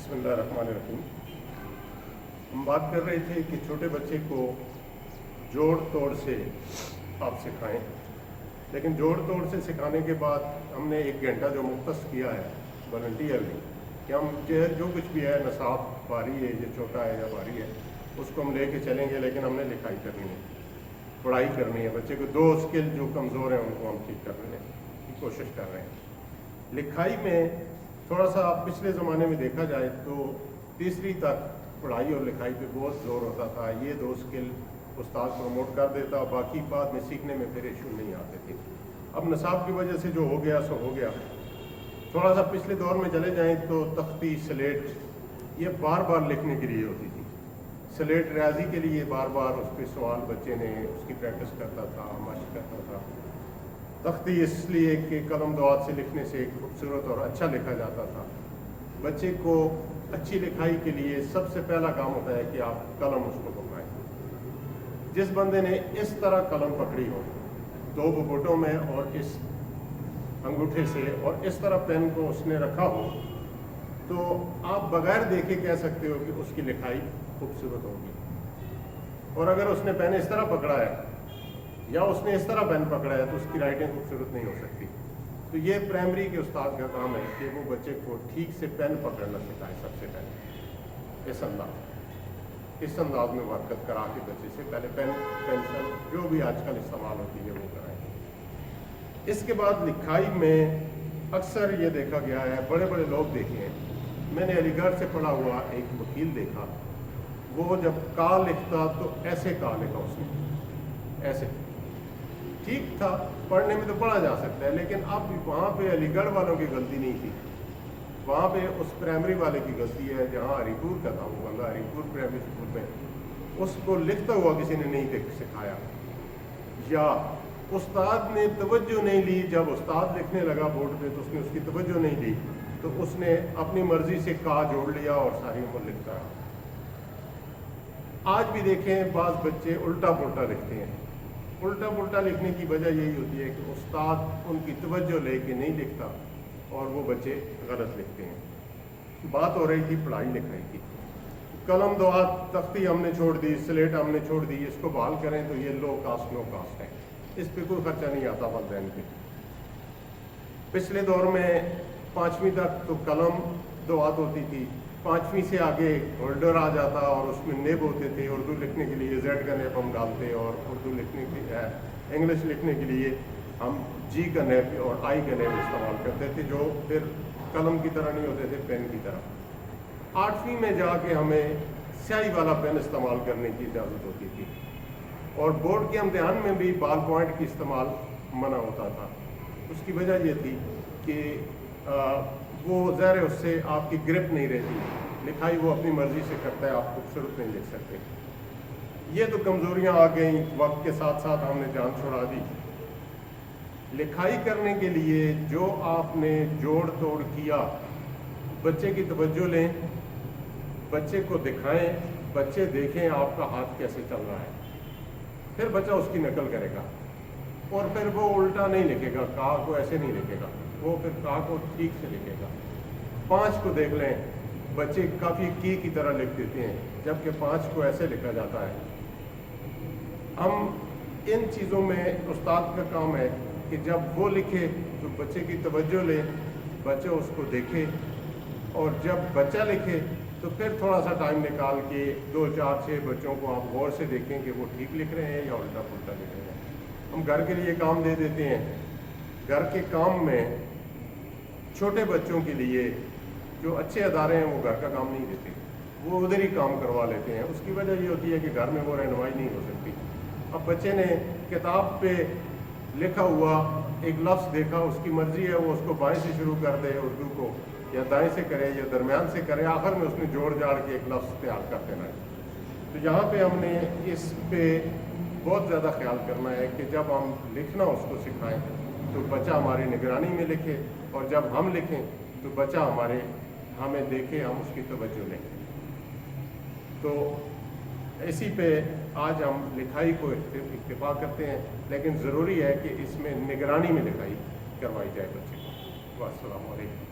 बिस्मिल्लाहिर्रहमानिर्रहीम। हम बात कर रहे थे कि छोटे बच्चे को जोड़ तोड़ से आप सिखाएं, लेकिन जोड़ तोड़ से सिखाने के बाद हमने 1 घंटा जो मुख्तस किया है वॉलंटियरली कि हम जो कुछ भी है नसाब भारी है या छोटा है या भारी है उसको हम लेके चलेंगे, लेकिन हमने लिखाई करनी है, पढ़ाई करनी है। बच्चे को 2 स्किल जो कमज़ोर हैं उनको हम ठीक करने की कोशिश कर रहे हैं। लिखाई में थोड़ा सा पिछले ज़माने में देखा जाए तो तीसरी तक पढ़ाई और लिखाई पे बहुत ज़ोर होता था। ये 2 स्किल उस्ताद प्रमोट कर देता, बाकी बाद में सीखने में फिर इशू नहीं आते थे। अब नसाब की वजह से जो हो गया सो हो गया। थोड़ा सा पिछले दौर में चले जाएं तो तख्ती स्लेट ये बार बार लिखने के लिए होती थी। स्लेट रियाजी के लिए बार बार उस पर सवाल बच्चे ने उसकी प्रैक्टिस करता था, मशक करता था। तख्ती इसलिए कि कलम दुआत से लिखने से खूबसूरत और अच्छा लिखा जाता था। बच्चे को अच्छी लिखाई के लिए सबसे पहला काम होता है कि आप कलम उसको पकड़ाएं। जिस बंदे ने इस तरह कलम पकड़ी हो 2 बुकोटों में और इस अंगूठे से और इस तरह पेन को उसने रखा हो तो आप बगैर देखे कह सकते हो कि उसकी लिखाई खूबसूरत होगी। और अगर उसने पेन इस तरह पकड़ा है या उसने इस तरह पेन पकड़ा है तो उसकी राइटिंग खूबसूरत नहीं हो सकती। तो ये प्राइमरी के उस्ताद का काम है कि वो बच्चे को ठीक से पेन पकड़ना सिखाए। सबसे पहले इस अंदाज में हरकत करा के बच्चे से पहले पेन पेंसिल जो भी आजकल इस्तेमाल होती है वो कराएं। इसके बाद लिखाई में अक्सर ये देखा गया है, बड़े बड़े लोग देखे हैं। मैंने अलीगढ़ से पढ़ा हुआ एक वकील देखा, वो जब का लिखता तो ऐसे का लिखा उसने, ऐसे ठीक था, पढ़ने में तो पढ़ा जा सकता है, लेकिन अब वहाँ पे अलीगढ़ वालों की गलती नहीं थी, वहाँ पे उस प्राइमरी वाले की गलती है जहाँ हरीपुर का था वो बंदा, हरीपुर प्राइमरी स्कूल में उसको लिखता हुआ किसी ने नहीं सिखाया, या उस्ताद ने तवज्जो नहीं ली। जब उस्ताद लिखने लगा बोर्ड पे तो उसने उसकी तवज्जो नहीं ली, तो उसने अपनी मर्जी से का जोड़ लिया और सारी उम्र लिखता रहा। आज भी देखें बाज़ बच्चे उल्टा पुल्टा लिखते हैं। उल्टा पुल्टा लिखने की वजह यही होती है कि उस्ताद उनकी तवज्जो लेके नहीं लिखता और वो बच्चे गलत लिखते हैं। बात हो रही थी पढ़ाई लिखाई की। कलम दुआत तख्ती हमने छोड़ दी, स्लेट हमने छोड़ दी, इसको बहाल करें तो ये लो कास्ट है, इस पर कोई खर्चा नहीं आता वालिदैन पे। पिछले दौर में 5वीं तक तो कलम दुआत होती थी, 5वीं से आगे होल्डर आ जाता और उसमें नेब होते थे। उर्दू लिखने के लिए Z का नेब हम डालते और उर्दू लिखने के इंग्लिश लिखने के लिए हम G का नेब और I का नेब इस्तेमाल करते थे, जो फिर कलम की तरह नहीं होते थे, पेन की तरह। 8वीं में जाके हमें स्याही वाला पेन इस्तेमाल करने की इजाज़त होती थी और बोर्ड के इम्तिहान में भी बॉल पॉइंट की इस्तेमाल मना होता था। उसकी वजह ये थी कि वो ज़ाहिर उससे आपकी ग्रिप नहीं रहती, लिखाई वो अपनी मर्ज़ी से करता है, आप खूबसूरत नहीं लिख सकते। ये तो कमज़ोरियाँ आ गई, वक्त के साथ साथ हमने जान छुड़ा दी। लिखाई करने के लिए जो आपने जोड़ तोड़ किया, बच्चे की तवज्जो लें, बच्चे को दिखाएं, बच्चे देखें आपका हाथ कैसे चल रहा है, फिर बच्चा उसकी नकल करेगा और फिर वो उल्टा नहीं लिखेगा, का को ऐसे नहीं लिखेगा, वो फिर का को ठीक से लिखेगा। 5 को देख लें, बच्चे काफ़ी की तरह लिख देते हैं, जबकि 5 को ऐसे लिखा जाता है। हम इन चीज़ों में उस्ताद का काम है कि जब वो लिखे तो बच्चे की तवज्जो ले, बच्चे उसको देखे, और जब बच्चा लिखे तो फिर थोड़ा सा टाइम निकाल के 2, 4, 6 बच्चों को आप गौर से देखें कि वो ठीक लिख रहे हैं या उल्टा पुल्टा लिख रहे हैं। हम घर के लिए काम दे देते हैं, घर के काम में छोटे बच्चों के लिए जो अच्छे अदारे हैं वो घर का काम नहीं देते, वो उधर ही काम करवा लेते हैं। उसकी वजह ये होती है कि घर में वो रहनुमाई नहीं हो सकती। अब बच्चे ने किताब पे लिखा हुआ एक लफ्ज़ देखा, उसकी मर्ज़ी है वो उसको बाएं से शुरू कर दे उर्दू को, या दाएं से करे या दरमियान से करे, आखिर में उसने जोड़ जाड़ के एक लफ्ज़ तैयार कर देना है। तो यहाँ पे हमने इस पे बहुत ज़्यादा ख्याल करना है कि जब हम लिखना उसको सिखाएं तो बच्चा हमारी निगरानी में लिखे, और जब हम लिखें तो बच्चा हमें देखे, हम उसकी तवज्जो लें। तो इसी पे आज हम लिखाई को इत्तिफा करते हैं, लेकिन ज़रूरी है कि इसमें निगरानी में लिखाई करवाई जाए बच्चे को। अस्सलामु अलैकुम।